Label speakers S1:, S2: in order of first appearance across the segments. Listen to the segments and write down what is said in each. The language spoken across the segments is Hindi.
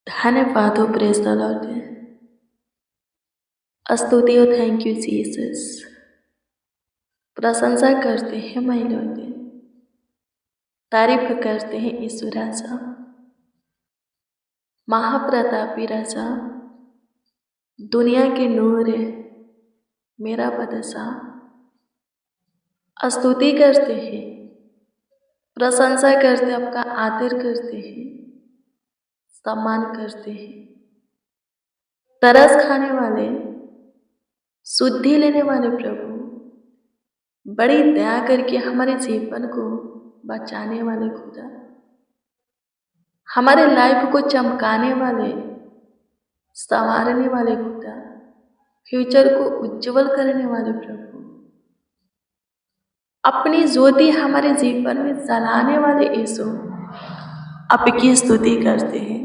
S1: धन्यवाद हो प्रेज द लॉर्ड। स्तुति हो, थैंक यू जीसस। प्रशंसा करते हैं माय लॉर्ड, तारीफ करते हैं यीशु राजा, महाप्रतापी राजा, दुनिया के नूर मेरा बादशाह। स्तुति करते हैं, प्रशंसा करते, आपका आदर करते हैं, सम्मान करते हैं। तरस खाने वाले, शुद्धि लेने वाले प्रभु, बड़ी दया करके हमारे जीवन को बचाने वाले खुदा, हमारे लाइफ को चमकाने वाले, संवारने वाले खुदा, फ्यूचर को उज्जवल करने वाले प्रभु, अपनी ज्योति हमारे जीवन में जलाने वाले यीशु, आपकी स्तुति करते हैं,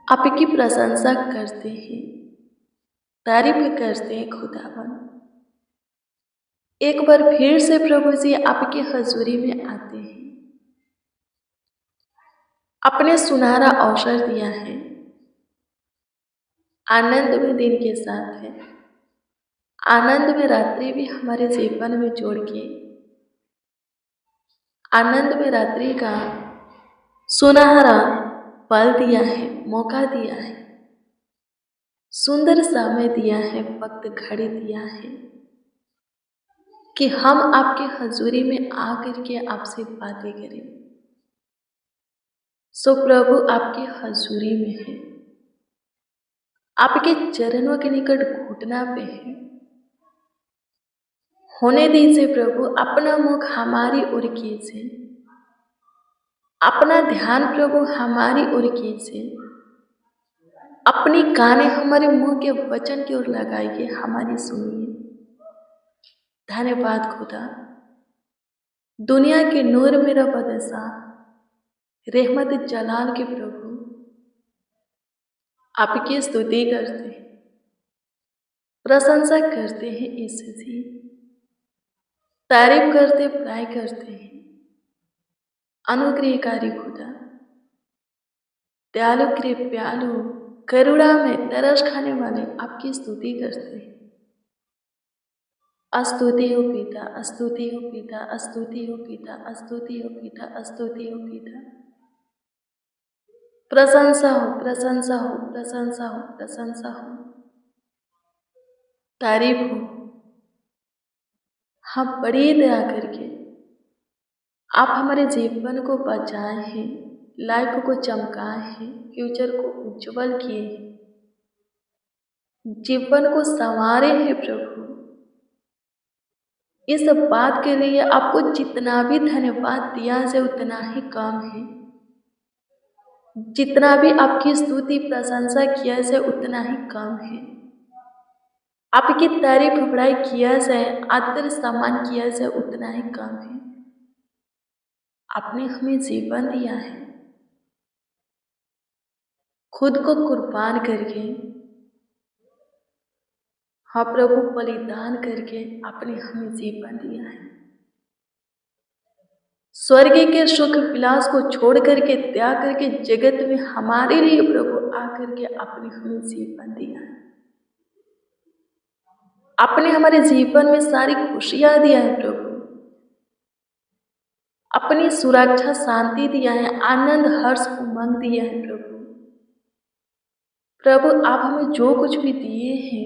S1: आपकी प्रशंसा करते हैं, तारीफ करते हैं खुदावन। एक बार फिर से प्रभु जी आपकी हजूरी में आते हैं। अपने सुनहरा अवसर दिया है, आनंद में दिन के साथ है, आनंद में रात्रि भी हमारे जीवन में जोड़ के, आनंद में रात्रि का सुनहरा पल दिया है, मौका दिया है, सुंदर समय दिया है, वक्त घड़ी दिया है कि हम आपके हजूरी में आकर के आपसे बातें करें। सो प्रभु आपके हजूरी में है, आपके चरणों के निकट घुटना पे है। होने दीजिए प्रभु, अपना मुख हमारी ओर कीजिए, अपना ध्यान प्रभु हमारी ओर कीजिए, अपनी कानें हमारे मुंह के वचन की ओर लगाइए, हमारी सुनिए। धन्यवाद खुदा, दुनिया के नूर मेरा बादशाह, रहमत जलाल के प्रभु, आपकी स्तुति करते हैं, प्रशंसा करते हैं यीशु जी, तारीफ करते, बड़ाई करते हैं। अनुग्रहकारी खुदा, दयालु कृपालु, करुणा में तरस खाने वाले, आपकी स्तुति करते हैं। स्तुति हो पिता, स्तुति हो पिता, स्तुति हो पिता, स्तुति हो पिता, स्तुति हो पिता। प्रशंसा हो, प्रशंसा हो, प्रशंसा हो, प्रशंसा हो, तारीफ हो। हम बड़ी दया करके आप हमारे जीवन को बचाए हैं, लाइफ को चमकाए हैं, फ्यूचर को उज्जवल किए हैं, जीवन को संवारे हैं प्रभु। इस बात के लिए आपको जितना भी धन्यवाद दिया जाए उतना ही कम है, जितना भी आपकी स्तुति प्रशंसा किया जाए उतना ही कम है, आपकी तारीफ बड़ाई किया जाए, आदर सम्मान किया जाए उतना ही कम है। आपने हमें जीवन दिया है, खुद को कुर्बान करके, हाँ प्रभु बलिदान करके आपने हमें जीवन दिया है। स्वर्ग के सुख विलास को छोड़ करके, त्याग करके जगत में हमारे लिए प्रभु आकर के आपने हमें जीवन दिया है। आपने हमारे जीवन में सारी खुशियां दिया है प्रभु, अपनी सुरक्षा शांति दिया है, आनंद हर्ष उमंग दिया है प्रभु। प्रभु आप हमें जो कुछ भी दिए हैं,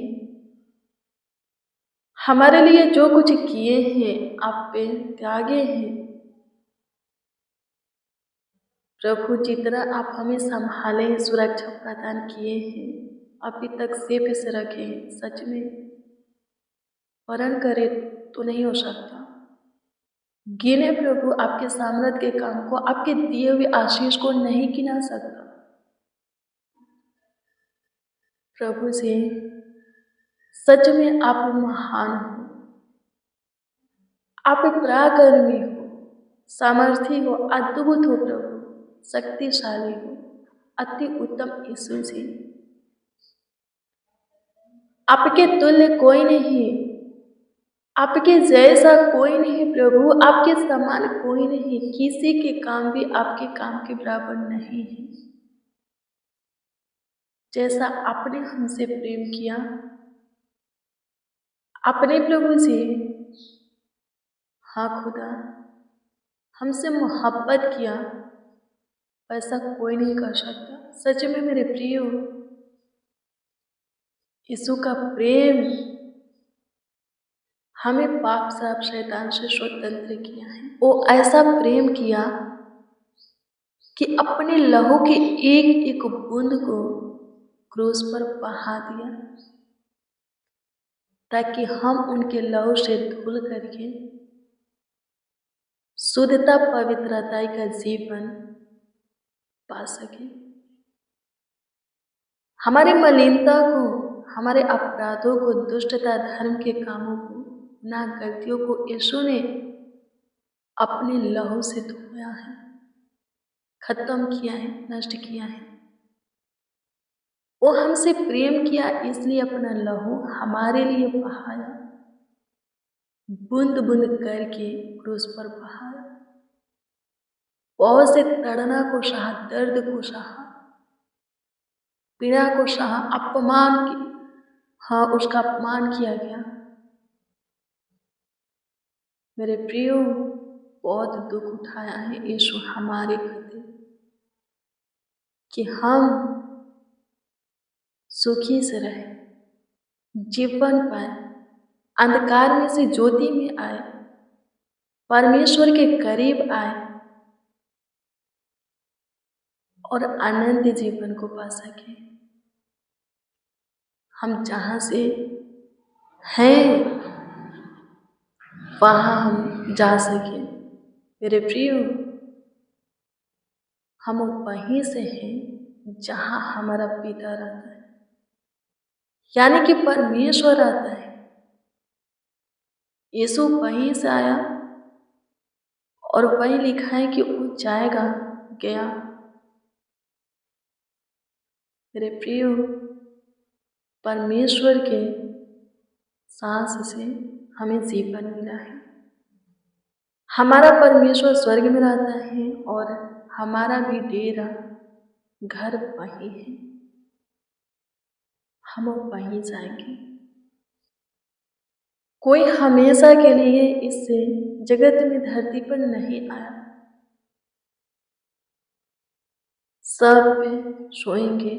S1: हमारे लिए जो कुछ किए हैं, आप पे त्यागे हैं प्रभु। जितना आप हमें संभाले, सुरक्षा प्रदान किए हैं, अभी तक सेफ से रखे हैं, सच में वर्णन करे तो नहीं हो सकता। गिने प्रभु आपके सामर्थ के काम को, आपके दिए हुए आशीष को नहीं गिना सकता प्रभु जी। सच में आप महान हो, आप पराक्रमी हो, सामर्थी हो, अद्भुत हो प्रभु, शक्तिशाली हो, अति उत्तम यीशु जी। आपके तुल्य कोई नहीं, आपके जैसा कोई नहीं प्रभु, आपके समान कोई नहीं, किसी के काम भी आपके काम के बराबर नहीं है। जैसा आपने हमसे प्रेम किया, अपने प्रभु से, हाँ खुदा, हमसे मोहब्बत किया, ऐसा कोई नहीं कर सकता। सच में मेरे प्रियो, यीशु का प्रेम हमें पाप साप शैतान से स्वतंत्र किया है। वो ऐसा प्रेम किया कि अपने लहू के एक एक बूंद को क्रूस पर बहा दिया, ताकि हम उनके लहू से धुल करके शुद्धता पवित्रता का जीवन पा सके। हमारी मलिनता को, हमारे अपराधों को, दुष्टता, धर्म के कामों को, ना गलतियों को यीशु ने अपने लहू से धोया है, खत्म किया है, नष्ट किया है। वो हमसे प्रेम किया, इसलिए अपना लहू हमारे लिए बहाया, बूंद बूंद करके क्रूस पर बहाया। बहुत से तड़ना को सहा, दर्द को सहा, पीड़ा को सहा, अपमान की, हाँ उसका अपमान किया गया। मेरे प्रियो, बहुत दुख उठाया है यीशु हमारे खातिर, कि हम सुखी से रहे, जीवन पाए, अंधकार में से ज्योति में आए, परमेश्वर के करीब आए और अनंत जीवन को पा सके। हम जहाँ से हैं वहाँ हम जा सके। मेरे प्रियो, हम वहीं से हैं जहाँ हमारा पिता रहता है, यानी कि परमेश्वर रहता है। यीशु वहीं से आया और वहीं लिखा है कि वो जाएगा, गया। मेरे प्रियो, परमेश्वर के सांस से हमें जीवन मिला है। हमारा परमेश्वर स्वर्ग में रहता है और हमारा भी डेरा, घर वहीं है। हम वहीं जाएंगे। कोई हमेशा के लिए इस जगत में धरती पर नहीं आया। सब पे सोएंगे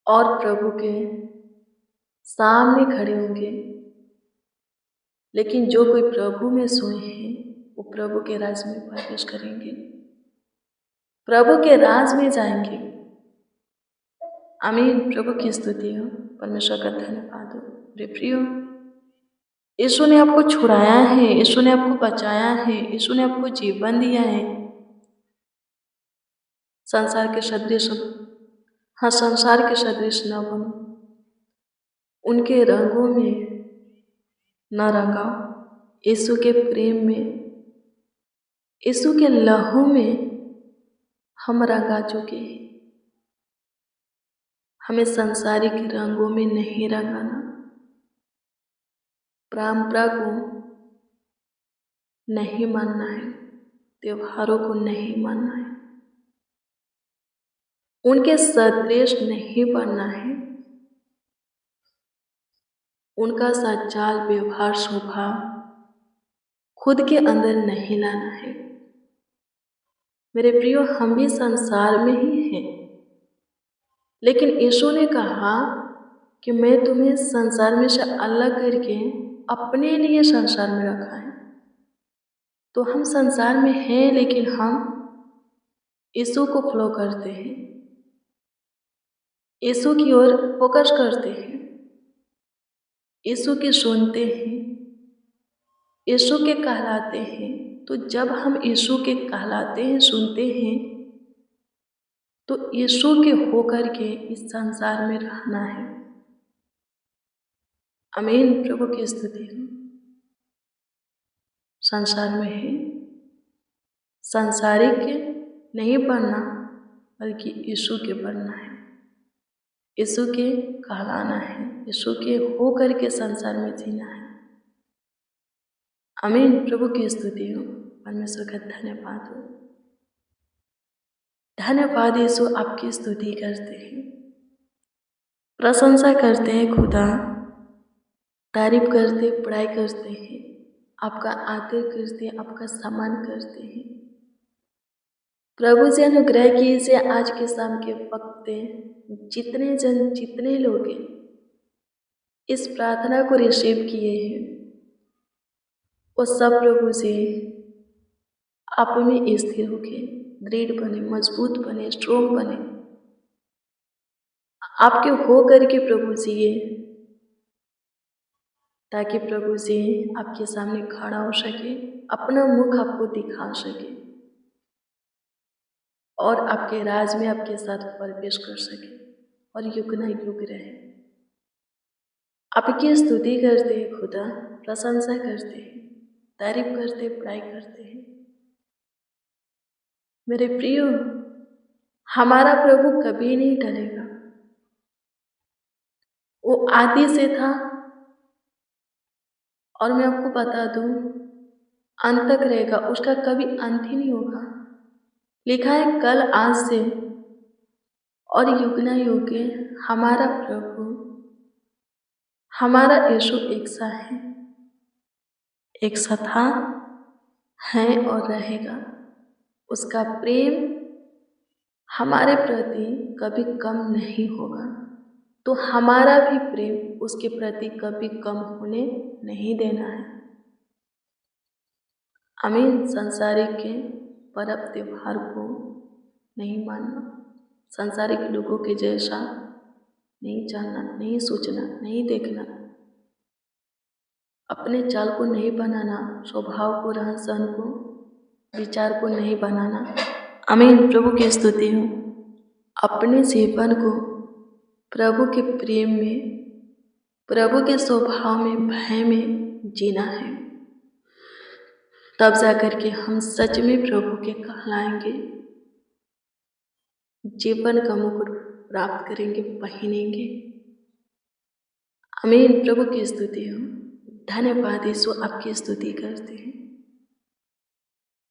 S1: और प्रभु के सामने खड़े होंगे, लेकिन जो कोई प्रभु में सोए हैं वो प्रभु के राज में प्रवेश करेंगे, प्रभु के राज में जाएंगे। आमीन। प्रभु की स्तुति हो, परमेश्वर का धन्यवाद हो। मेरे प्रियो, यीशु ने आपको छुड़ाया है, यीशु ने आपको बचाया है, यीशु ने आपको जीवन दिया है। संसार के सदृश, हाँ संसार के सदृश न बनो, उनके रंगों में न रंगाओ। यीशु के प्रेम में, यीशु के लहू में हम रंगा चुके हैं। हमें सांसारिक रंगों में नहीं रंगाना, परंपरा को नहीं मानना है, त्योहारों को नहीं मानना है, उनके सदृश नहीं बनना है, उनका सा चाल व्यवहार स्वभाव खुद के अंदर नहीं लाना है। मेरे प्रियो, हम भी संसार में ही हैं, लेकिन यीशु ने कहा कि मैं तुम्हें संसार में से अलग करके अपने लिए संसार में रखा है। तो हम संसार में हैं, लेकिन हम यीशु को फॉलो करते हैं, यीशु की ओर फोकस करते हैं, यीशु की सुनते हैं, यीशु के कहलाते हैं। तो जब हम यीशु के कहलाते हैं, सुनते हैं, तो यीशु के होकर के इस संसार में रहना है। आमीन। प्रभु की स्तुति हो। संसार में है, सांसारिक नहीं बनना, बल्कि यीशु के बनना है, यीशु के कहलाना है, यीशु के होकर के संसार में जीना है। आमीन। प्रभु की स्तुति हो, परमेश्वर का धन्यवाद हो। धन्यवाद यीशु, आपकी स्तुति करते हैं। प्रशंसा करते हैं खुदा, तारीफ करते, पढ़ाई करते हैं, आपका आदर करते हैं, आपका सम्मान करते हैं। प्रभु से अनुग्रह कीजिए आज के शाम के वक्त जितने जन, जितने लोग इस प्रार्थना को रिसीव किए हैं, वो सब प्रभु से आप में स्थिर होके दृढ़ बने, मजबूत बने, स्ट्रोंग बने, आपके हो करके प्रभु से ये, ताकि प्रभु से आपके सामने खड़ा हो सके, अपना मुख आपको दिखा सके और आपके राज में आपके साथ प्रवेश कर सके और युग न युग रहे। आपकी स्तुति करते हैं खुदा, प्रशंसा करते हैं, तारीफ करते, पढ़ाई करते हैं। मेरे प्रियो, हमारा प्रभु कभी नहीं टलेगा। वो आदि से था और मैं आपको बता दूं, अंत तक रहेगा, उसका कभी अंत ही नहीं होगा। लिखा है कल आज से और युग न युग हमारा प्रभु, हमारा यीशु एक सा है, एक सा था, है और रहेगा। उसका प्रेम हमारे प्रति कभी कम नहीं होगा, तो हमारा भी प्रेम उसके प्रति कभी कम होने नहीं देना है। आमीन। सांसारिक के पर्व त्योहार को नहीं मानना, सांसारिक लोगों के जैसा नहीं जानना, नहीं सोचना, नहीं देखना, अपने चाल को नहीं बनाना, स्वभाव को, रहन सहन को, विचार को नहीं बनाना। आमीन। प्रभु की स्तुति हो। अपने जीवन को प्रभु के प्रेम में, प्रभु के स्वभाव में, भय में जीना है, तब जाकर के हम सच में प्रभु के कहलाएंगे, जीवन का मुकुट प्राप्त करेंगे, पहनेंगे। आमीन। प्रभु की स्तुति हो। धन्यवाद यीशु, आपकी स्तुति करते हैं,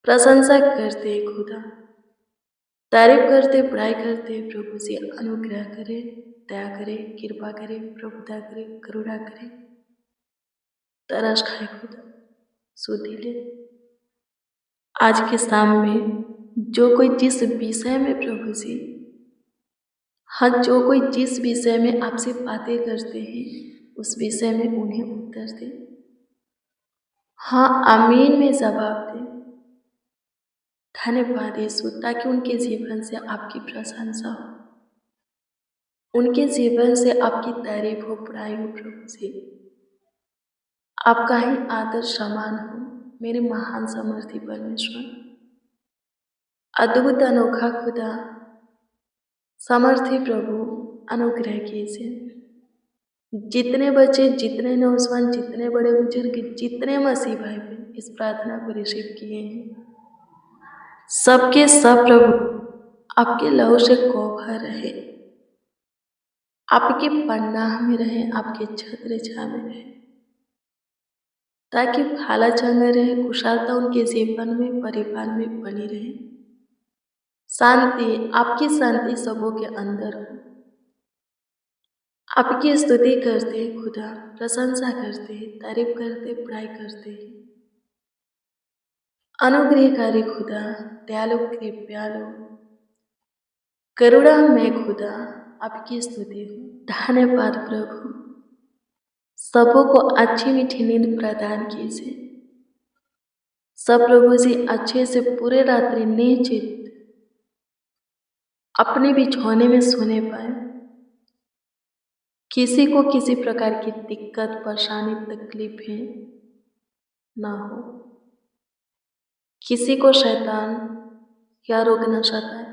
S1: प्रशंसा करते हैं खुदा, तारीफ करते, पढ़ाई करते। प्रभु से अनुग्रह करे, दया करे, कृपा करे, प्रभुता करे, करुणा करे, तरस खाए खुदा, सुधि ले। आज के शाम में जो कोई जिस विषय में प्रभु से, हाँ, जो कोई जिस विषय में आपसे बातें करते हैं, उस विषय में उन्हें उत्तर दे, हाँ आमीन में जवाब दे। धन्यवाद यीशु, ताकि उनके जीवन से आपकी प्रशंसा हो, उनके जीवन से आपकी तारीफ हो, पढ़ाई हो, प्रभु से आपका ही आदर सम्मान हो। मेरे महान समर्थी परमेश्वर, अद्भुत अनोखा खुदा, समर्थी प्रभु, अनुग्रह कीजिए। जितने बच्चे, जितने नौजवान, जितने बड़े बुजुर्ग, जितने मसीह भाई बहन इस प्रार्थना को रिसीव किए हैं, सबके सब प्रभु आपके लहू से कोभर रहे, आपके पन्नाह में रहे, आपके छत्र छाया में रहे, ताकि खाला चंगा रहे, कुशलता उनके जीवन में, परिवार में बनी रहे। शांति, आपकी शांति सबों के अंदर हो। आपकी स्तुति करते हैं खुदा, प्रशंसा करते हैं, तारीफ करते, पढ़ाई करते हैं। अनुग्रहकारी खुदा, दयालु, कृपालु, करुणा में खुदा, आपकी स्तुति हो। धन्यवाद प्रभु, सबों को अच्छी मीठी नींद प्रदान कीजिए। सब प्रभु जी अच्छे से पूरे रात्रि निश्चित अपने बिछौने में सोने पाए, किसी को किसी प्रकार की दिक्कत, परेशानी, तकलीफें ना हो, किसी को शैतान या रोग न सताए,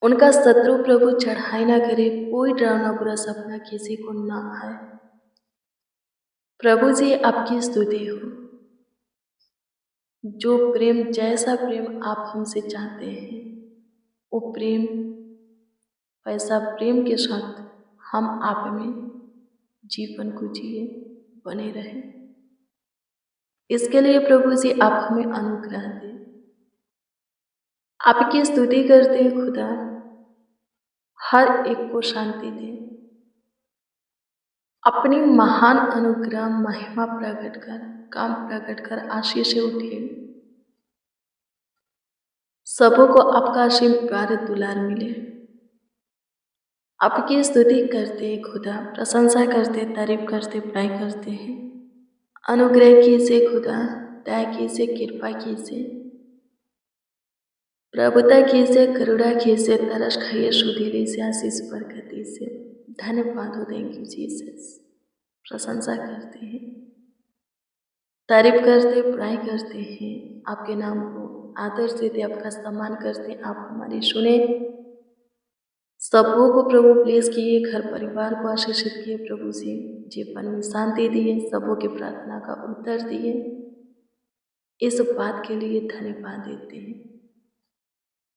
S1: उनका शत्रु प्रभु चढ़ाई ना करे, कोई डरावना बुरा सपना किसी को ना आए। प्रभु जी आपकी स्तुति हो। जो प्रेम, जैसा प्रेम आप हमसे चाहते हैं, वो प्रेम, वैसा प्रेम के साथ हम आप में जीवन को जिए, बने रहे। इसके लिए प्रभु जी आप हमें अनुग्रह दें। आपकी स्तुति करते हैं खुदा, हर एक को शांति दें, अपनी महान अनुग्रह महिमा प्रकट कर, काम प्रकट कर आशीष उठे। सबों को आपका असीम प्यार दुलार मिले। आपकी स्तुति करते खुदा, प्रशंसा करते, तारीफ करते, बड़ाई करते हैं। अनुग्रह कीजिए खुदा, दया कीजिए, कृपा कीजिए, प्रभुता कीजिए, करुणा कीजिए, तरस खाइए, सुधीरे से आशीष बरकत दीजिए। धन्यवाद हो, थैंक यू जीसस। प्रशंसा करते हैं, तारीफ करते, बड़ाई करते हैं, आपके नाम को आदर देते, आपका सम्मान करते। आप हमारी सुने, सबों को प्रभु प्लेस किए, घर परिवार को आशीषित किए, प्रभु से जीवन में शांति दिए, सबों की प्रार्थना का उत्तर दिए। इस बात के लिए धन्यवाद देते हैं।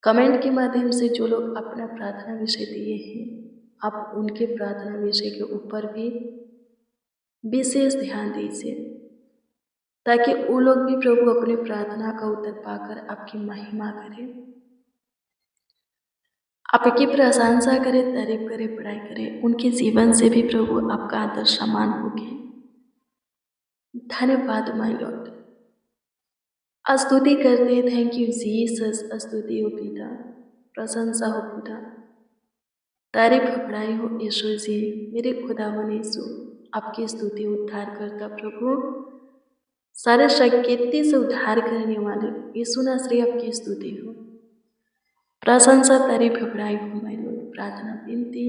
S1: कमेंट के माध्यम से जो लोग अपना प्रार्थना विषय दिए हैं, आप उनके प्रार्थना विषय के ऊपर भी विशेष ध्यान दीजिए, ताकि वो लोग भी प्रभु अपनी प्रार्थना का उत्तर पाकर आपकी महिमा करें, आपकी प्रशंसा करे, तारीफ करे, बड़ाई करे। उनके जीवन से भी प्रभु आपका आदर सम्मान होगी। धन्यवाद माय लॉर्ड। स्तुति करते, थैंक यू जीसस। स्तुति हो पिता, प्रशंसा हो खुदा, तारीफ बड़ाई हो यीशु जी। मेरे खुदावन यीशु, आपकी स्तुति उद्धार करता प्रभु, सारे शक्ति से उद्धार करने वाले यीशु नासरी, आपकी स्तुति हो, प्रशंसा, तारीफ बड़ाई हो माय लॉर्ड। प्रार्थना विनती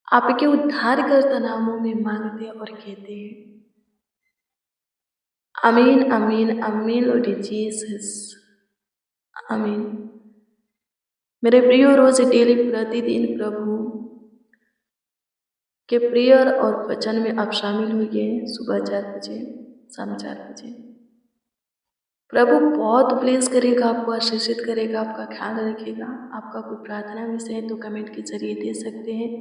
S1: आपके उद्धार करता नामों में मांगते और कहते हैं, आमीन आमीन आमीन लॉर्ड जीसस, आमीन। मेरे प्रिय, रोज डेली प्रतिदिन प्रभु के प्रेयर और वचन में आप शामिल होइए। सुबह 4 बजे, शाम 4 बजे। प्रभु बहुत ब्लेस करेगा, आपको आशीषित करेगा, आपका ख्याल रखेगा। आपका कोई प्रार्थना विषय है तो कमेंट के जरिए दे सकते हैं,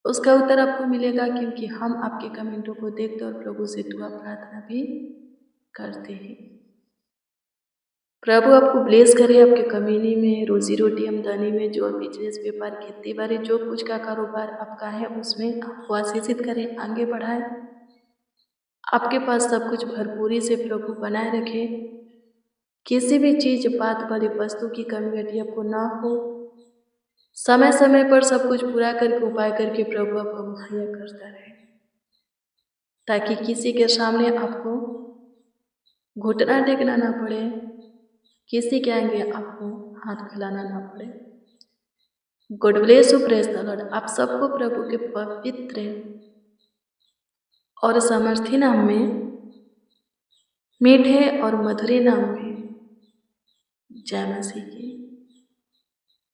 S1: उसका उत्तर आपको मिलेगा, क्योंकि हम आपके कमेंटों को देखते और प्रभु से दुआ प्रार्थना भी करते हैं। प्रभु आपको ब्लेस करे, आपके कमीनी में, रोजी रोटी आमदनी में, जो बिजनेस, व्यापार, खेती बाड़ी, जो कुछ का कारोबार आपका है उसमें आपको आशीषित करें, आगे बढ़ाए, आपके पास सब कुछ भरपूरी से प्रभु बनाए रखे। किसी भी चीज, बात वाली वस्तु की कमी घटी आपको ना हो। समय समय पर सब कुछ पूरा करके, उपाय करके प्रभु आपको मुहैया करता रहे, ताकि किसी के सामने आपको घुटना टेकना ना पड़े, किसी के आगे आपको हाथ फैलाना ना पड़े। God bless you, praise the Lord. आप सबको प्रभु के पवित्र और सामर्थी नाम में, मीठे और मधुरे नाम में जय मसीह की।